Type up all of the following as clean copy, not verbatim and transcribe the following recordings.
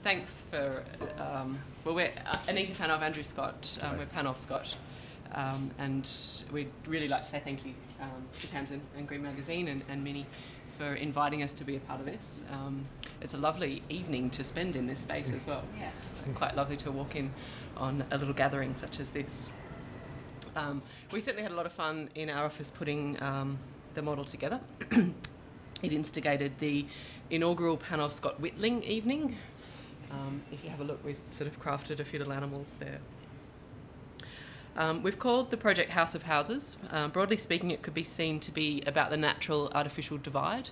thanks for, well, we're Anita panovscott, we're panovscott, and we'd really like to say thank you to Tamsin and Green Magazine and Minnie for inviting us to be a part of this. It's a lovely evening to spend in this space as well. Yes. It's quite lovely to walk in on a little gathering such as this. We certainly had a lot of fun in our office putting the model together. It instigated the inaugural Panovscott Whittling evening. If you have a look, we've sort of crafted a few little animals there. We've called the project House of Houses. Broadly speaking, it could be seen to be about the natural-artificial divide,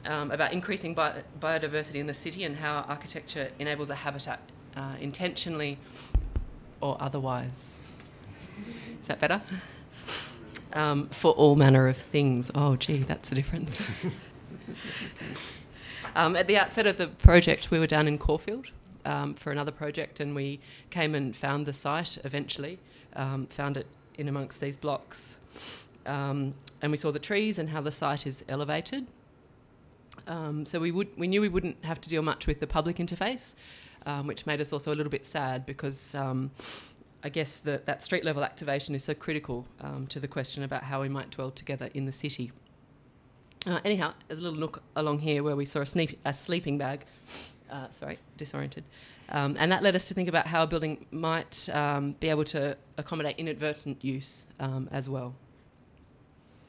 about increasing biodiversity in the city and how architecture enables a habitat intentionally or otherwise. Is that better? For all manner of things. Oh, gee, that's a difference. At the outset of the project, we were down in Caulfield for another project, and we came and found the site eventually, found it in amongst these blocks. And we saw the trees and how the site is elevated. So we knew we wouldn't have to deal much with the public interface, which made us also a little bit sad because I guess that street level activation is so critical to the question about how we might dwell together in the city. Anyhow, there's a little nook along here where we saw a sleeping bag, disoriented. And that led us to think about how a building might be able to accommodate inadvertent use as well.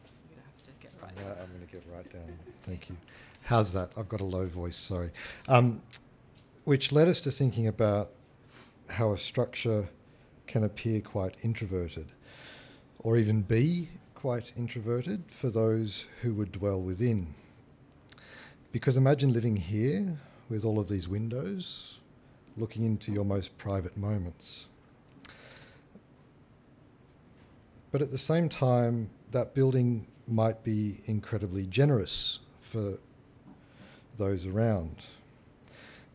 I'm going to have to get right down. I'm going to get right down. Thank you. How's that? I've got a low voice, sorry. Which led us to thinking about how a structure can appear quite introverted, or even be quite introverted for those who would dwell within. Because imagine living here with all of these windows, looking into your most private moments. But at the same time, that building might be incredibly generous for those around.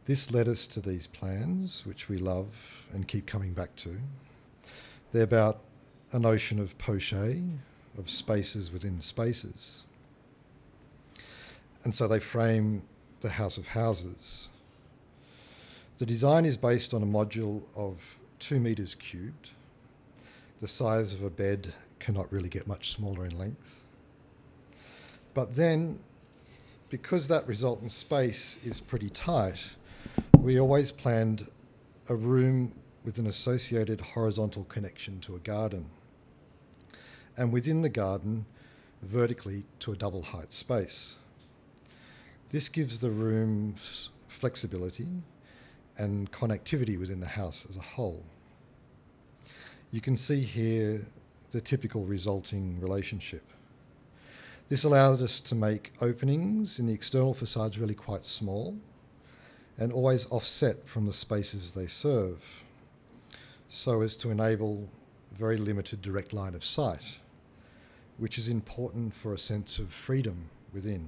This led us to these plans, which we love and keep coming back to. They're about a notion of poche, of spaces within spaces. And so they frame the House of Houses. The design is based on a module of 2 metres cubed. The size of a bed cannot really get much smaller in length. But then, because that resultant space is pretty tight, we always planned a room with an associated horizontal connection to a garden, and within the garden, vertically to a double height space. This gives the rooms flexibility and connectivity within the house as a whole. You can see here the typical resulting relationship. This allowed us to make openings in the external facades really quite small and always offset from the spaces they serve, so as to enable very limited direct line of sight, which is important for a sense of freedom within.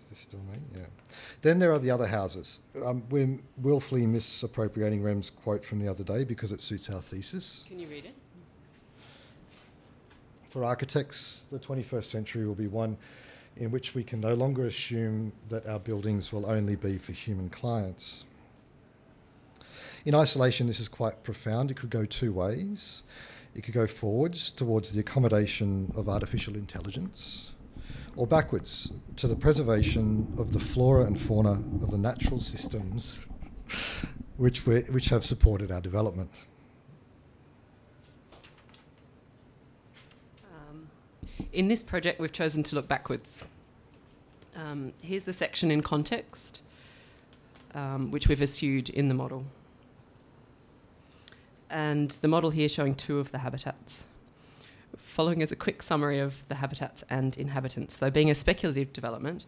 Is this still me? Yeah. Then there are the other houses. We're willfully misappropriating Rem's quote from the other day because it suits our thesis. Can you read it? For architects, the 21st century will be one in which we can no longer assume that our buildings will only be for human clients. In isolation, this is quite profound. It could go 2 ways. It could go forwards towards the accommodation of artificial intelligence, or backwards to the preservation of the flora and fauna of the natural systems which have supported our development. In this project, we've chosen to look backwards. Here's the section in context, which we've eschewed in the model. And the model here showing 2 of the habitats. Following is a quick summary of the habitats and inhabitants. Though being a speculative development,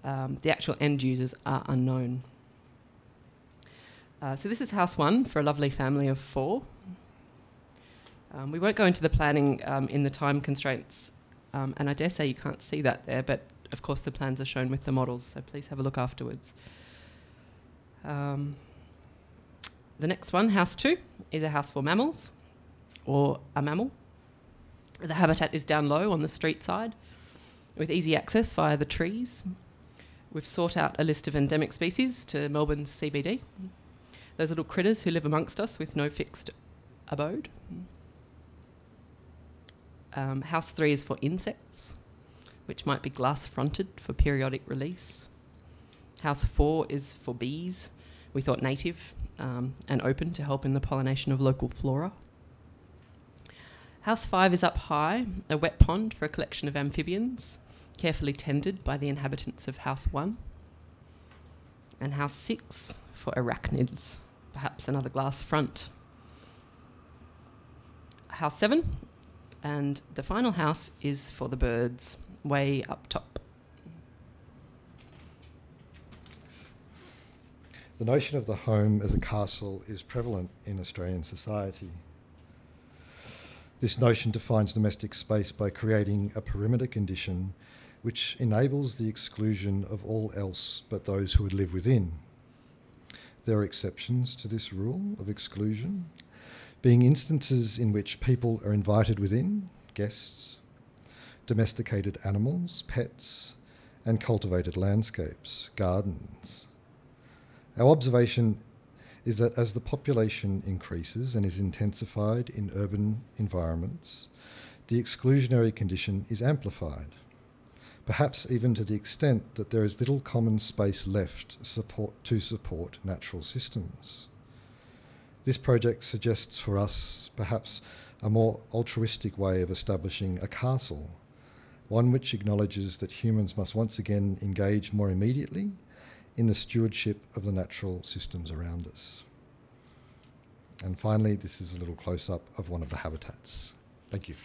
the actual end users are unknown. So this is house 1 for a lovely family of 4. We won't go into the planning in the time constraints, and I dare say you can't see that there, but of course the plans are shown with the models, so please have a look afterwards. The next one, house 2, is a house for mammals, or a mammal. The habitat is down low on the street side, with easy access via the trees. We've sought out a list of endemic species to Melbourne's CBD. Those little critters who live amongst us with no fixed abode. House 3 is for insects, which might be glass-fronted for periodic release. House 4 is for bees. We thought native and open to help in the pollination of local flora. House 5 is up high, a wet pond for a collection of amphibians, carefully tended by the inhabitants of House 1. And House 6 for arachnids, perhaps another glass front. House 7, and the final house is for the birds, way up top. The notion of the home as a castle is prevalent in Australian society. This notion defines domestic space by creating a perimeter condition which enables the exclusion of all else but those who would live within. There are exceptions to this rule of exclusion, being instances in which people are invited within, guests, domesticated animals, pets, and cultivated landscapes, gardens. Our observation is that as the population increases and is intensified in urban environments, the exclusionary condition is amplified, perhaps even to the extent that there is little common space left to support natural systems. This project suggests for us perhaps a more altruistic way of establishing a castle, one which acknowledges that humans must once again engage more immediately in the stewardship of the natural systems around us. And finally, this is a little close-up of one of the habitats. Thank you.